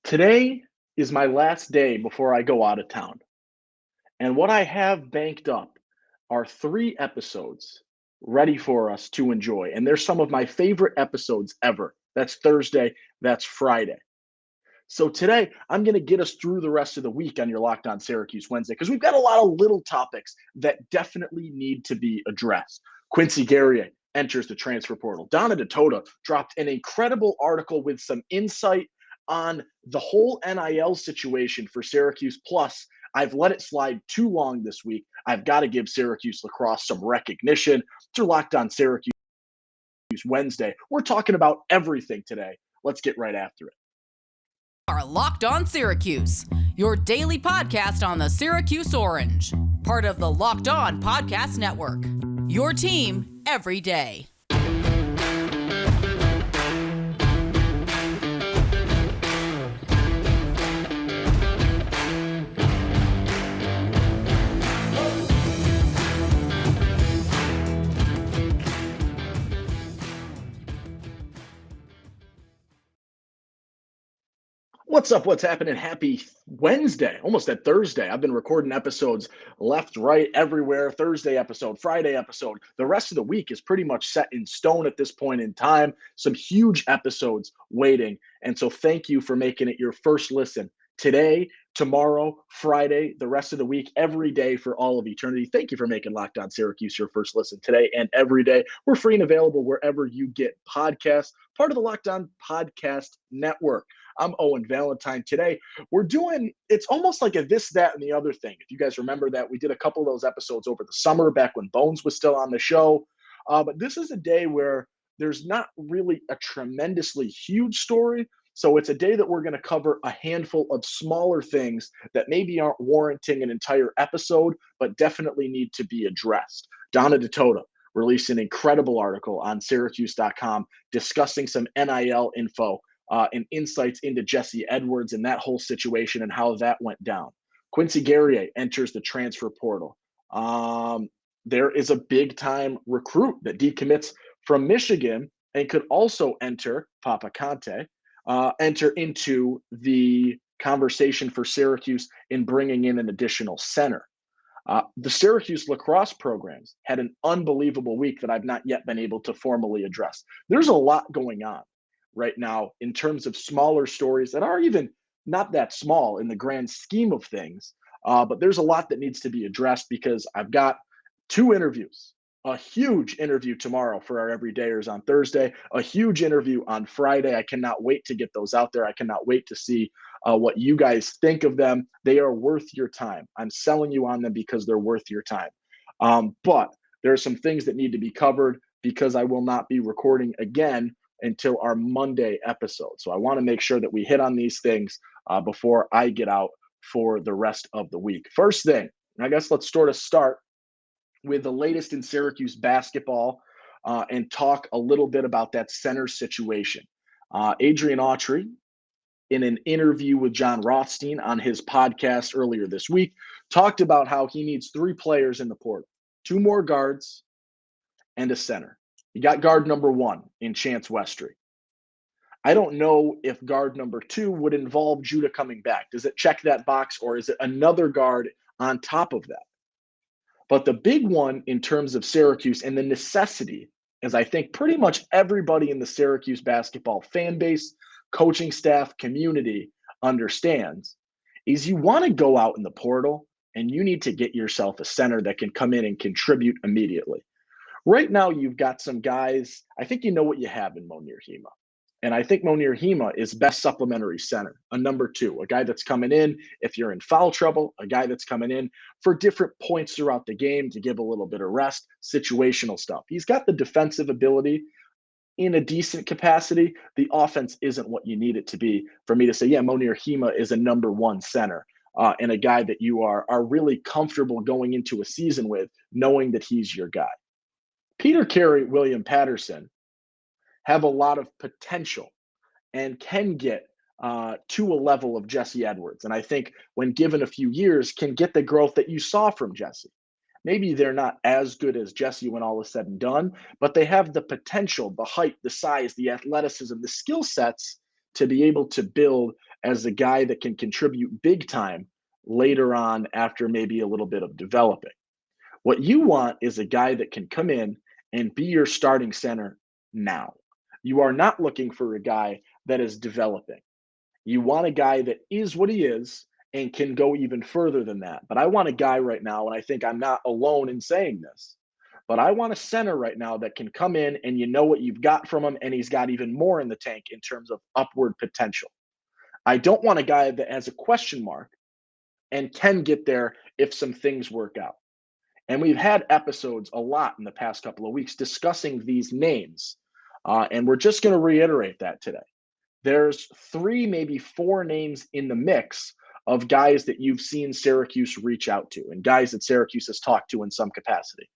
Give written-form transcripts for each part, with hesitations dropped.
Today is my last day before I go out of town. And what I have banked up are 3 episodes ready for us to enjoy. And they're some of my favorite episodes ever. That's Thursday, that's Friday. So today, I'm going to get us through the rest of the week on your Locked On Syracuse Wednesday because we've got a lot of little topics that definitely need to be addressed. Quincy Querrier enters the transfer portal. Donna Ditota dropped an incredible article with some insight on the whole NIL situation for Syracuse. Plus, I've let it slide too long this week. I've got to give Syracuse Lacrosse some recognition. To Locked On Syracuse Wednesday. We're talking about everything today. Let's get right after it. Are Locked On Syracuse, your daily podcast on the Syracuse Orange, part of the Locked On Podcast Network. Your team every day. What's up? What's happening? Happy Wednesday, almost at Thursday. I've been recording episodes left, right, everywhere. Thursday episode, Friday episode. The rest of the week is pretty much set in stone at this point in time. Some huge episodes waiting. And so thank you for making it your first listen today, tomorrow, Friday, the rest of the week, every day for all of eternity. Thank you for making Locked On Syracuse your first listen today and every day. We're free and available wherever you get podcasts, part of the Locked On Podcast Network. I'm Owen Valentine. Today, it's almost like a this, that, and the other thing. If you guys remember that, we did a couple of those episodes over the summer back when Bones was still on the show. But this is a day where there's not really a tremendously huge story. So it's a day that we're going to cover a handful of smaller things that maybe aren't warranting an entire episode, but definitely need to be addressed. Donna Ditota released an incredible article on Syracuse.com discussing some NIL info and insights into Jesse Edwards and that whole situation and how that went down. Quincy Querrier enters the transfer portal. There is a big-time recruit that decommits from Michigan and could also enter, Papa Conte, enter into the conversation for Syracuse in bringing in an additional center. The Syracuse Lacrosse programs had an unbelievable week that I've not yet been able to formally address. There's a lot going on right now in terms of smaller stories that are even not that small in the grand scheme of things. But there's a lot that needs to be addressed because I've got 2 interviews, a huge interview tomorrow for our everydayers on Thursday, a huge interview on Friday. I cannot wait to get those out there. I cannot wait to see what you guys think of them. They are worth your time. I'm selling you on them because they're worth your time. But there are some things that need to be covered because I will not be recording again until our Monday episode. So I want to make sure that we hit on these things before I get out for the rest of the week. First thing, I guess let's start with the latest in Syracuse basketball and talk a little bit about that center situation. Adrian Autry, in an interview with John Rothstein on his podcast earlier this week, talked about how he needs 3 players in the portal, 2 more guards and a center. You got guard number 1 in Chance Westry. I don't know if guard number 2 would involve Judah coming back. Does it check that box, or is it another guard on top of that? But the big one in terms of Syracuse and the necessity, as I think pretty much everybody in the Syracuse basketball fan base, coaching staff, community understands, is you want to go out in the portal and you need to get yourself a center that can come in and contribute immediately. Right now, you've got some guys. I think you know what you have in Monir Hema. And I think Monir Hema is best supplementary center, a number 2, a guy that's coming in if you're in foul trouble, a guy that's coming in for different points throughout the game to give a little bit of rest, situational stuff. He's got the defensive ability in a decent capacity. The offense isn't what you need it to be for me to say, yeah, Monir Hema is a number 1 center and a guy that you are really comfortable going into a season with, knowing that he's your guy. Peter Carey, William Patterson have a lot of potential and can get to a level of Jesse Edwards. And I think when given a few years, can get the growth that you saw from Jesse. Maybe they're not as good as Jesse when all is said and done, but they have the potential, the height, the size, the athleticism, the skill sets to be able to build as a guy that can contribute big time later on after maybe a little bit of developing. What you want is a guy that can come in and be your starting center now. You are not looking for a guy that is developing. You want a guy that is what he is and can go even further than that. But I want a guy right now, and I think I'm not alone in saying this, but I want a center right now that can come in and you know what you've got from him, and he's got even more in the tank in terms of upward potential. I don't want a guy that has a question mark and can get there if some things work out. And we've had episodes a lot in the past couple of weeks discussing these names. And we're just going to reiterate that today. There's 3, maybe 4 names in the mix of guys that you've seen Syracuse reach out to and guys that Syracuse has talked to in some capacity.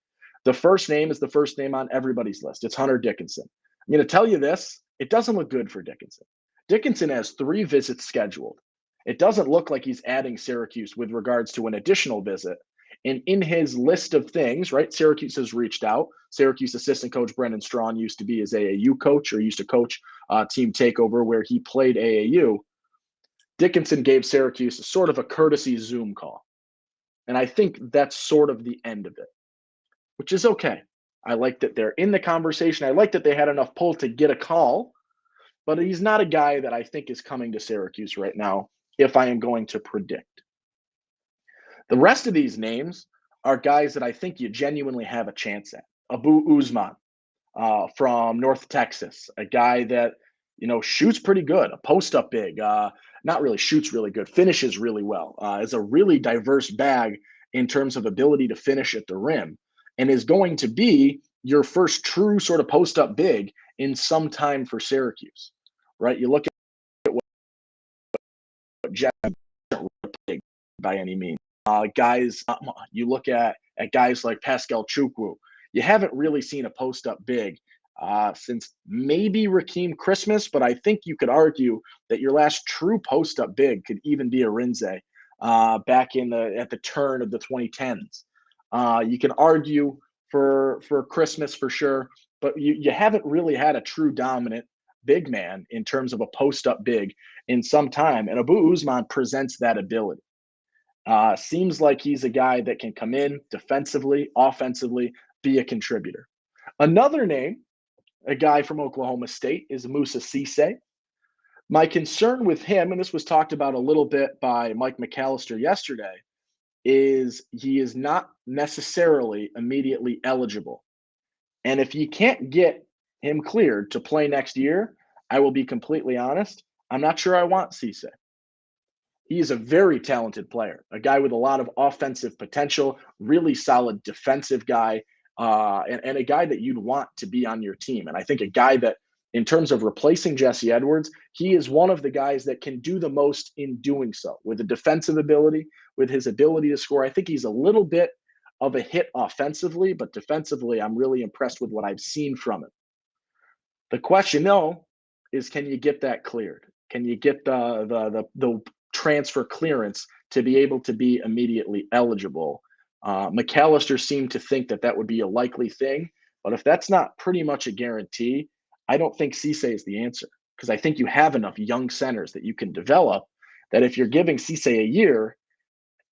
The first name is the first name on everybody's list. It's Hunter Dickinson. I'm going to tell you this. It doesn't look good for Dickinson. Dickinson has 3 visits scheduled. It doesn't look like he's adding Syracuse with regards to an additional visit. And in his list of things, right, Syracuse has reached out. Syracuse assistant coach Brendan Strawn used to be his AAU coach, or used to coach Team Takeover where he played AAU. Dickinson gave Syracuse sort of a courtesy Zoom call. And I think that's sort of the end of it, which is okay. I like that they're in the conversation. I like that they had enough pull to get a call, but he's not a guy that I think is coming to Syracuse right now, if I am going to predict. The rest of these names are guys that I think you genuinely have a chance at. Abu Usman from North Texas, a guy that, shoots pretty good, a post-up big, not really shoots really good, finishes really well, is a really diverse bag in terms of ability to finish at the rim, and is going to be your first true sort of post-up big in some time for Syracuse, right? You look at what Jeff big by any means. Guys, you look at guys like Pascal Chukwu. You haven't really seen a post-up big since maybe Rakeem Christmas, but I think you could argue that your last true post-up big could even be Arinze back at the turn of the 2010s. You can argue for Christmas for sure, but you haven't really had a true dominant big man in terms of a post-up big in some time, and Abu Usman presents that ability. Seems like he's a guy that can come in defensively, offensively, be a contributor. Another name, a guy from Oklahoma State, is Moussa Cisse. My concern with him, and this was talked about a little bit by Mike McAllister yesterday, is he is not necessarily immediately eligible. And if you can't get him cleared to play next year, I will be completely honest, I'm not sure I want Cisse. He is a very talented player, a guy with a lot of offensive potential, really solid defensive guy, and a guy that you'd want to be on your team. And I think a guy that, in terms of replacing Jesse Edwards, he is one of the guys that can do the most in doing so, with the defensive ability, with his ability to score. I think he's a little bit of a hit offensively, but defensively, I'm really impressed with what I've seen from him. The question, though, is can you get that cleared? Can you get the transfer clearance to be able to be immediately eligible? McAllister seemed to think that would be a likely thing, but if that's not pretty much a guarantee, I don't think Cisse is the answer, because I think you have enough young centers that you can develop that if you're giving Cisse a year,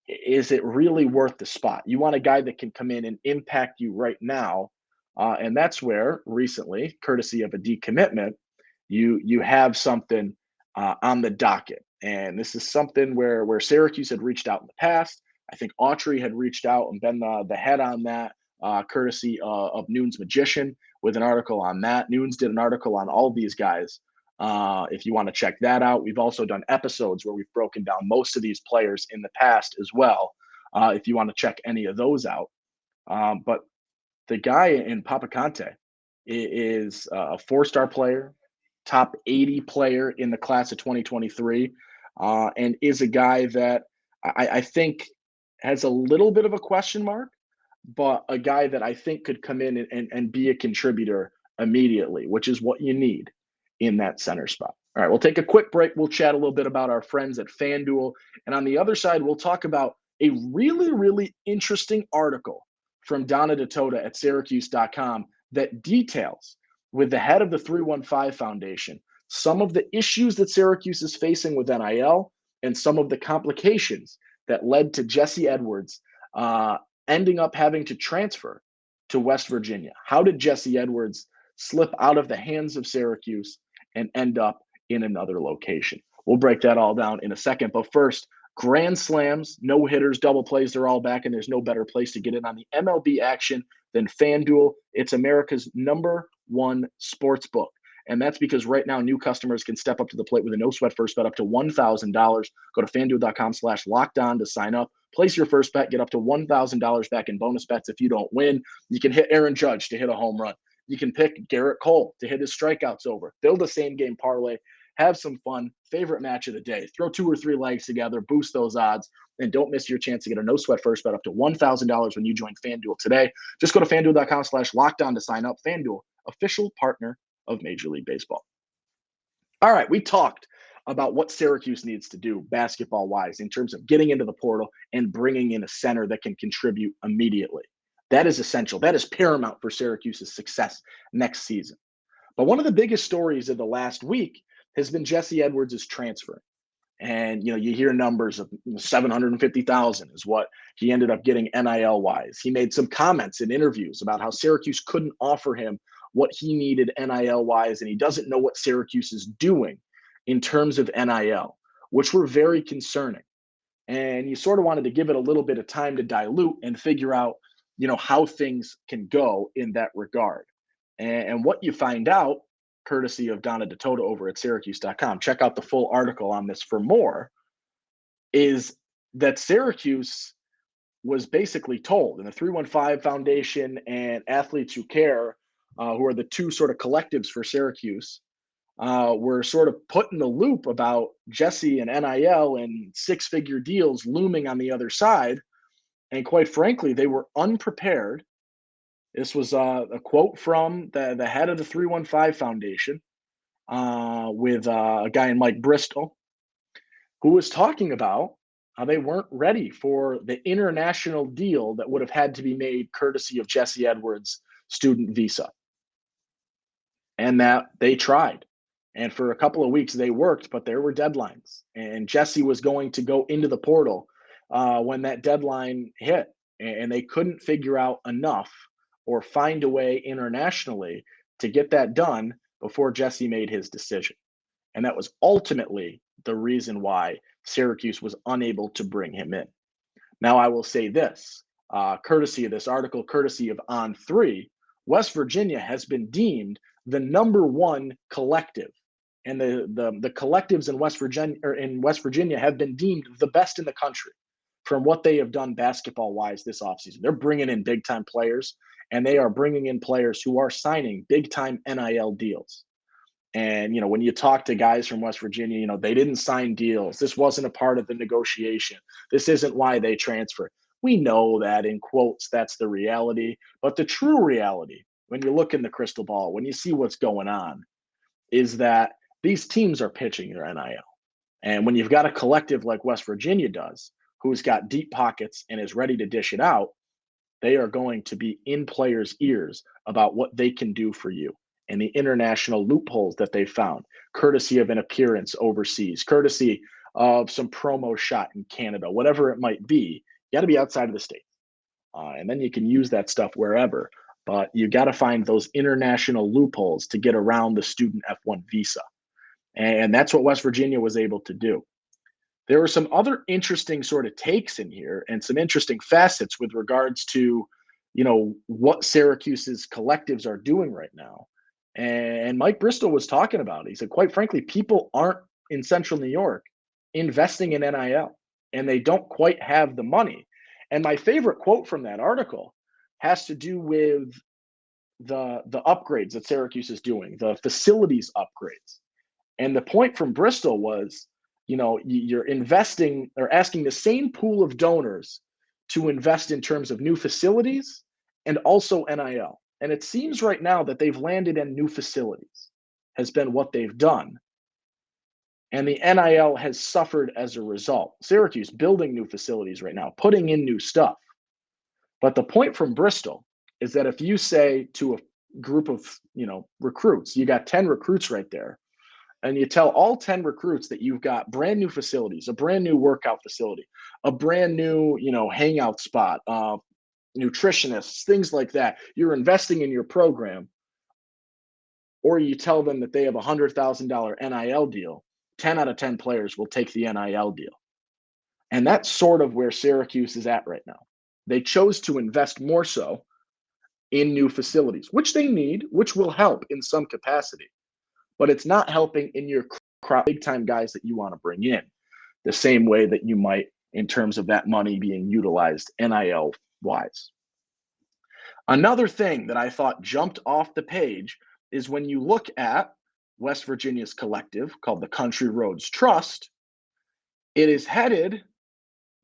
is it really worth the spot? You want a guy that can come in and impact you right now, and that's where recently, courtesy of a decommitment, you have something on the docket. And this is something where Syracuse had reached out in the past. I think Autry had reached out and been the head on that, courtesy of Noon's Magician with an article on that. Noon's did an article on all these guys. If you want to check that out, we've also done episodes where we've broken down most of these players in the past as well, if you want to check any of those out. But the guy in Papakante is a 4-star player, top 80 player in the class of 2023, and is a guy that I think has a little bit of a question mark, but a guy that I think could come in and be a contributor immediately, which is what you need in that center spot. All right, we'll take a quick break. We'll chat a little bit about our friends at FanDuel. And on the other side, we'll talk about a really, really interesting article from Donna DeToda at Syracuse.com that details, with the head of the 315 Foundation, some of the issues that Syracuse is facing with NIL and some of the complications that led to Jesse Edwards ending up having to transfer to West Virginia. How did Jesse Edwards slip out of the hands of Syracuse and end up in another location? We'll break that all down in a second. But first, grand slams, no hitters, double plays, they're all back, and there's no better place to get in on the MLB action than FanDuel. It's America's #1 sports book. And that's because right now, new customers can step up to the plate with a no-sweat first bet up to $1,000. Go to FanDuel.com/lockedon to sign up. Place your first bet, get up to $1,000 back in bonus bets if you don't win. You can hit Aaron Judge to hit a home run. You can pick Garrett Cole to hit his strikeouts over. Build a same-game parlay. Have some fun. Favorite match of the day. Throw 2 or 3 legs together. Boost those odds. And don't miss your chance to get a no-sweat first bet up to $1,000 when you join FanDuel today. Just go to FanDuel.com/lockedon to sign up. FanDuel, official partner of Major League Baseball. All right, we talked about what Syracuse needs to do basketball-wise in terms of getting into the portal and bringing in a center that can contribute immediately. That is essential. That is paramount for Syracuse's success next season. But one of the biggest stories of the last week has been Jesse Edwards' transfer. And, you hear numbers of 750,000 is what he ended up getting NIL-wise. He made some comments in interviews about how Syracuse couldn't offer him what he needed NIL-wise, and he doesn't know what Syracuse is doing in terms of NIL, which were very concerning. And you sort of wanted to give it a little bit of time to dilute and figure out, how things can go in that regard. And what you find out, courtesy of Donna DeToto over at Syracuse.com, check out the full article on this for more, is that Syracuse was basically told, and the 315 Foundation and Athletes Who Care, who are the two sort of collectives for Syracuse, were sort of put in the loop about Jesse and NIL and 6-figure deals looming on the other side. And quite frankly, they were unprepared. This was a quote from the head of the 315 Foundation with a guy named Mike Bristol, who was talking about how they weren't ready for the international deal that would have had to be made courtesy of Jesse Edwards' student visa. And that they tried. And for a couple of weeks they worked, but there were deadlines. And Jesse was going to go into the portal when that deadline hit. And they couldn't figure out enough or find a way internationally to get that done before Jesse made his decision. And that was ultimately the reason why Syracuse was unable to bring him in. Now, I will say this, courtesy of this article, courtesy of On3, West Virginia has been deemed the #1 collective. And the collectives in West Virginia have been deemed the best in the country from what they have done basketball-wise this offseason. They're bringing in big-time players, and they are bringing in players who are signing big-time NIL deals. And, when you talk to guys from West Virginia, they didn't sign deals. This wasn't a part of the negotiation. This isn't why they transferred. We know that, in quotes, that's the reality. But the true reality, when you look in the crystal ball, when you see what's going on, is that these teams are pitching their NIL. And when you've got a collective like West Virginia does, who's got deep pockets and is ready to dish it out, they are going to be in players' ears about what they can do for you and the international loopholes that they found, courtesy of an appearance overseas, courtesy of some promo shot in Canada, whatever it might be. You got to be outside of the state. And then you can use that stuff wherever. But you got to find those international loopholes to get around the student F1 visa. And that's what West Virginia was able to do. There were some other interesting sort of takes in here and some interesting facets with regards to, what Syracuse's collectives are doing right now. And Mike Bristol was talking about it. He said, quite frankly, people aren't in Central New York investing in NIL, and they don't quite have the money. And my favorite quote from that article has to do with the upgrades that Syracuse is doing, the facilities upgrades. And the point from Bristol was, you're investing or asking the same pool of donors to invest in terms of new facilities and also NIL. And it seems right now that they've landed in new facilities, has been what they've done. And the NIL has suffered as a result. Syracuse building new facilities right now, putting in new stuff. But the point from Bristol is that if you say to a group of, recruits, you got 10 recruits right there, and you tell all 10 recruits that you've got brand new facilities, a brand new workout facility, a brand new, hangout spot, nutritionists, things like that. You're investing in your program, or you tell them that they have a $100,000 NIL deal, 10 out of 10 players will take the NIL deal. And that's sort of where Syracuse is at right now. They chose to invest more so in new facilities, which they need, which will help in some capacity. But it's not helping in your big-time guys that you want to bring in the same way that you might in terms of that money being utilized NIL-wise. Another thing that I thought jumped off the page is when you look at West Virginia's collective called the Country Roads Trust, it is headed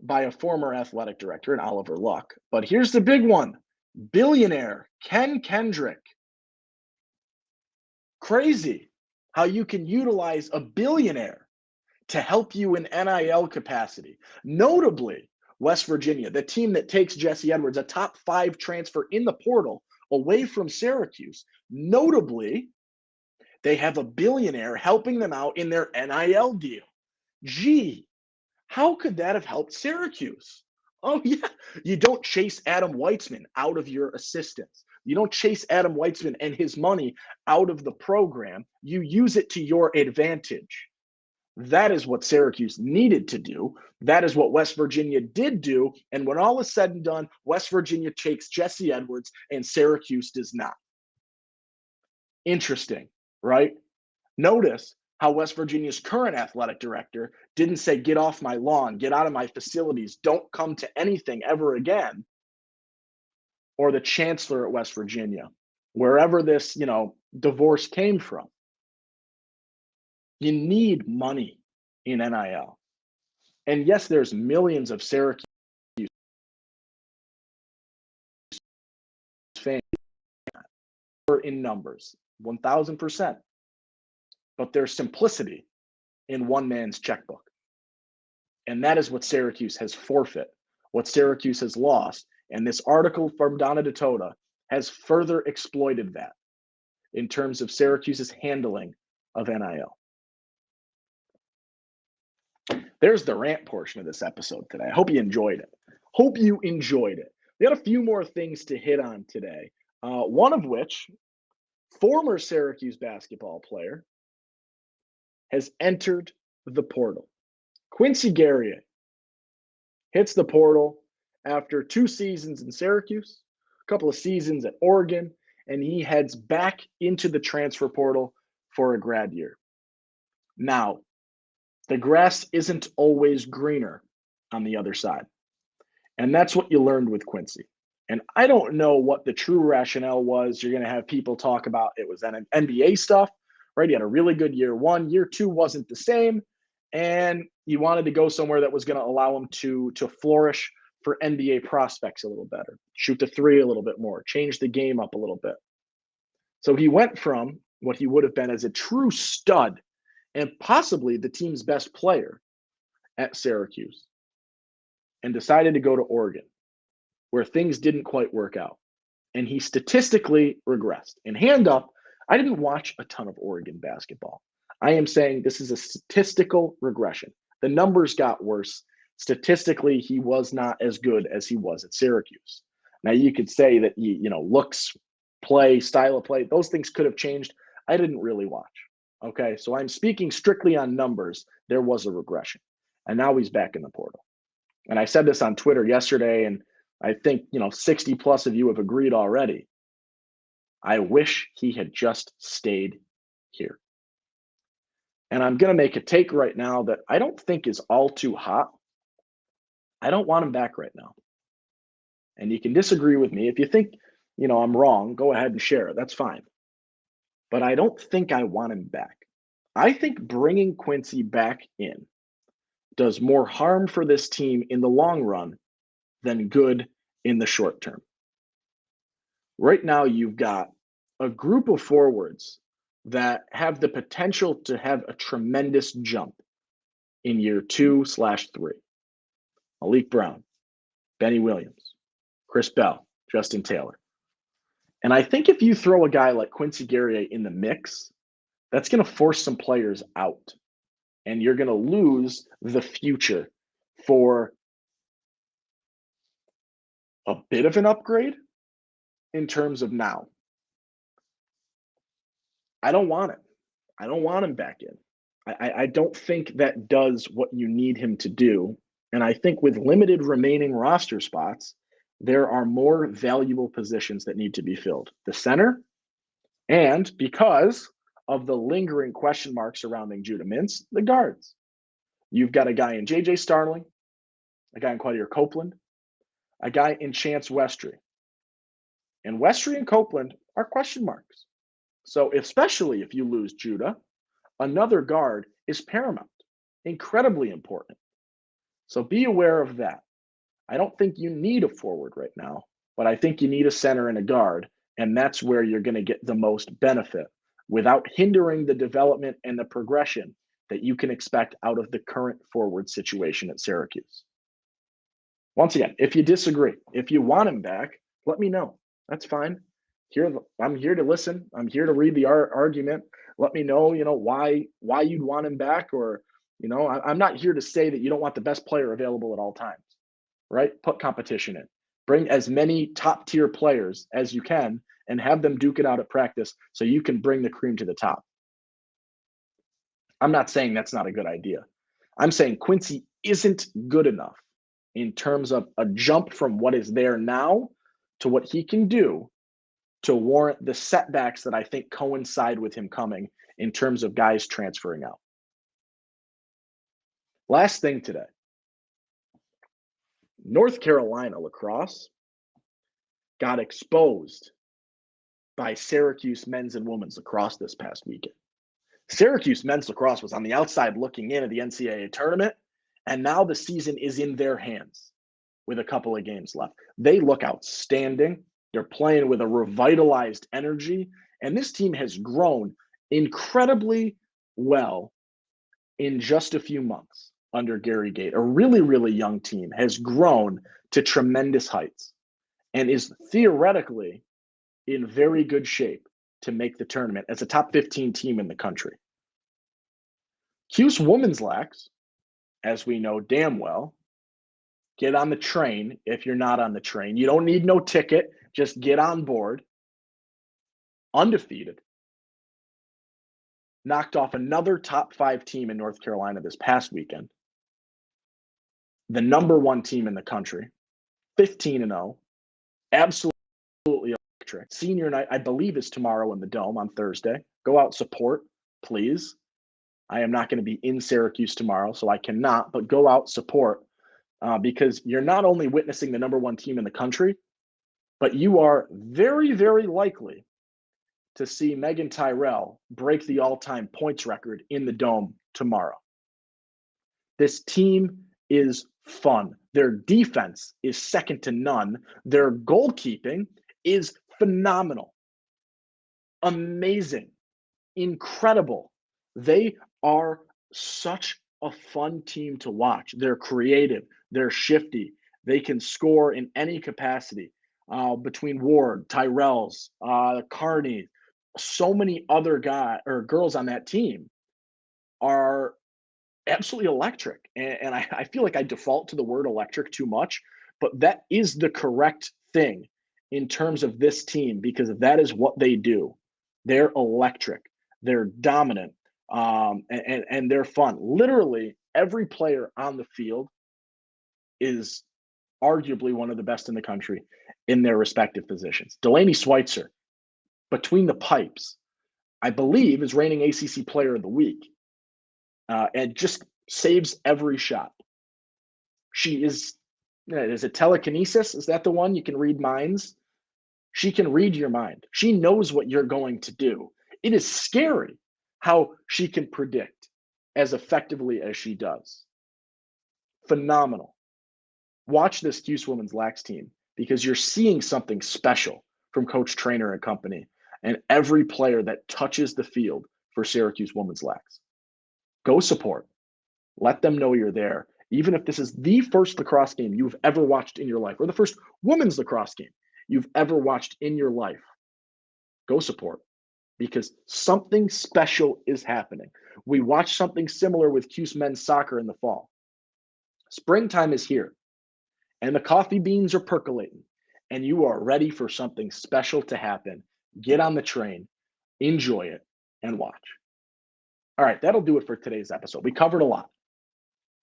by a former athletic director in Oliver Luck. But here's the big one. Billionaire Ken Kendrick. Crazy how you can utilize a billionaire to help you in NIL capacity. Notably, West Virginia, the team that takes Jesse Edwards, a top 5 transfer in the portal away from Syracuse. Notably, they have a billionaire helping them out in their NIL deal. Gee, how could that have helped Syracuse? Oh, yeah. You don't chase Adam Weitzman out of your assistants. You don't chase Adam Weitzman and his money out of the program. You use it to your advantage. That is what Syracuse needed to do. That is what West Virginia did do. And when all is said and done, West Virginia takes Jesse Edwards and Syracuse does not. Interesting, right? Notice how West Virginia's current athletic director didn't say, get off my lawn, get out of my facilities, don't come to anything ever again. Or the chancellor at West Virginia, wherever this, divorce came from. You need money in NIL. And yes, there's millions of Syracuse fans in numbers, 1,000%. But there's simplicity in one man's checkbook. And that is what Syracuse has forfeit, what Syracuse has lost. And this article from Donna DeToda has further exploited that in terms of Syracuse's handling of NIL. There's the rant portion of this episode today. I hope you enjoyed it. We had a few more things to hit on today. One of which, former Syracuse basketball player, has entered the portal. Quincy Querrier hits the portal after 2 seasons in Syracuse, a couple of seasons at Oregon, and he heads back into the transfer portal for a grad year. Now, the grass isn't always greener on the other side. And that's what you learned with Quincy. And I don't know what the true rationale was. You're going to have people talk about it was an NBA stuff, right? He had a really good year 1. Year 2 wasn't the same. And he wanted to go somewhere that was going to allow him to flourish for NBA prospects a little better, shoot the 3 a little bit more, change the game up a little bit. So he went from what he would have been as a true stud and possibly the team's best player at Syracuse and decided to go to Oregon, where things didn't quite work out. And he statistically regressed. And hand up, I didn't watch a ton of Oregon basketball. I am saying this is a statistical regression. The numbers got worse. Statistically, he was not as good as he was at Syracuse. Now, you could say that, looks, play, style of play, those things could have changed. I didn't really watch. Okay, so I'm speaking strictly on numbers. There was a regression. And now he's back in the portal. And I said this on Twitter yesterday, and I think, 60 plus of you have agreed already. I wish he had just stayed here. And I'm going to make a take right now that I don't think is all too hot. I don't want him back right now. And you can disagree with me. If you think, I'm wrong, go ahead and share it. That's fine. But I don't think I want him back. I think bringing Quincy back in does more harm for this team in the long run than good in the short term. Right now, you've got a group of forwards that have the potential to have a tremendous jump in year 2/3. Malik Brown, Benny Williams, Chris Bell, Justin Taylor. And I think if you throw a guy like Quincy Querrier in the mix, That's going to force some players out, and you're going to lose the future for a bit of an upgrade in terms of now. I don't want it. I don't want him back in. I don't think that does what you need him to do. And I think with limited remaining roster spots, there are more valuable positions that need to be filled. The center, and because of the lingering question marks surrounding Judah Mintz, the guards. You've got a guy in J.J. Starling, a guy in Quadir Copeland, a guy in Chance Westry. And Westry and Copeland are question marks. So especially if you lose Judah, another guard is paramount, incredibly important. So be aware of that. I don't think you need a forward right now, but I think you need a center and a guard, and that's where you're going to get the most benefit without hindering the development and the progression that you can expect out of the current forward situation at Syracuse. Once again, if you disagree, if you want him back, let me know. That's fine. I'm here to listen. I'm here to read the argument. Let me know, why you'd want him back, or, I'm not here to say that you don't want the best player available at all times, right? Put competition in. Bring as many top tier players as you can and have them duke it out at practice so you can bring the cream to the top. I'm not saying that's not a good idea. I'm saying Quincy isn't good enough in terms of a jump from what is there now to what he can do to warrant the setbacks that I think coincide with him coming in terms of guys transferring out. Last thing today. North Carolina lacrosse got exposed by Syracuse men's and women's lacrosse this past weekend. Syracuse men's lacrosse was on the outside looking in at the NCAA tournament, and now the season is in their hands with a couple of games left. They look outstanding. They're playing with a revitalized energy, and this team has grown incredibly well in just a few months under Gary Gait. A really, really young team has grown to tremendous heights and is theoretically in very good shape to make the tournament as a top 15 team in the country. Cuse women's lax, as we know damn well, get on the train if you're not on the train. You don't need no ticket. Just get on board. Undefeated. Knocked off another top 5 team in North Carolina this past weekend. The number 1 team in the country. 15-0. Absolutely electric. Senior night, I believe, is tomorrow in the Dome on Thursday. Go out, support, please. I am not going to be in Syracuse tomorrow, so I cannot, but go out, support, because you're not only witnessing the number 1 team in the country, but you are very, very likely to see Megan Tyrell break the all-time points record in the Dome tomorrow. This team is fun. Their defense is second to none. Their goalkeeping is phenomenal. Amazing. Incredible. They are such a fun team to watch. They're creative. They're shifty. They can score in any capacity. Between Ward, Tyrells, Carney, so many other guys or girls on that team are absolutely electric. And I feel like I default to the word electric too much, but that is the correct thing in terms of this team because that is what they do. They're electric. They're dominant. And they're fun. Literally, every player on the field is arguably one of the best in the country in their respective positions. Delaney Schweitzer, between the pipes, I believe is reigning ACC Player of the Week, and just saves every shot. She is it telekinesis? Is that the one? You can read minds? She can read your mind. She knows what you're going to do. It is scary how she can predict as effectively as she does. Phenomenal. Watch this Cuse women's lax team because you're seeing something special from Coach Trainer and company and every player that touches the field for Syracuse women's lax. Go support. Let them know you're there. Even if this is the first lacrosse game you've ever watched in your life or the first women's lacrosse game you've ever watched in your life, go support. because something special is happening. We watched something similar with Cuse men's soccer in the fall. Springtime is here, and the coffee beans are percolating, and you are ready for something special to happen. Get on the train, enjoy it, and watch. All right, that'll do it for today's episode. We covered a lot.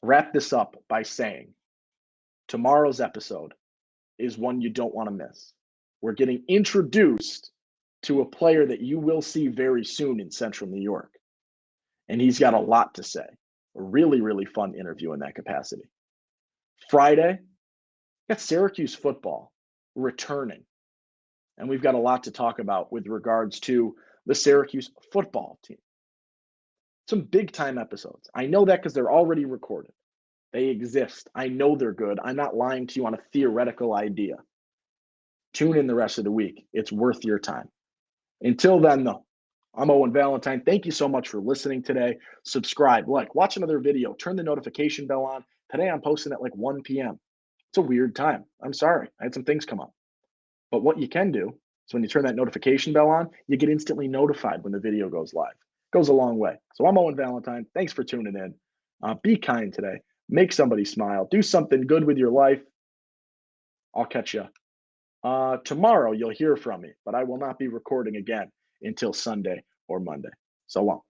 Wrap this up by saying tomorrow's episode is one you don't want to miss. We're getting introduced to a player that you will see very soon in Central New York. And he's got a lot to say. A really, really fun interview in that capacity. Friday, got Syracuse football returning. And we've got a lot to talk about with regards to the Syracuse football team. Some big time episodes. I know that because they're already recorded. They exist. I know they're good. I'm not lying to you on a theoretical idea. Tune in the rest of the week. It's worth your time. Until then, though, I'm Owen Valentine. Thank you so much for listening today. Subscribe, like, watch another video, turn the notification bell on. Today I'm posting at like 1 p.m. It's a weird time. I'm sorry. I had some things come up. But what you can do is when you turn that notification bell on, you get instantly notified when the video goes live. It goes a long way. So I'm Owen Valentine. Thanks for tuning in. Be kind today. Make somebody smile. Do something good with your life. I'll catch you. Tomorrow you'll hear from me, but I will not be recording again until Sunday or Monday. So long.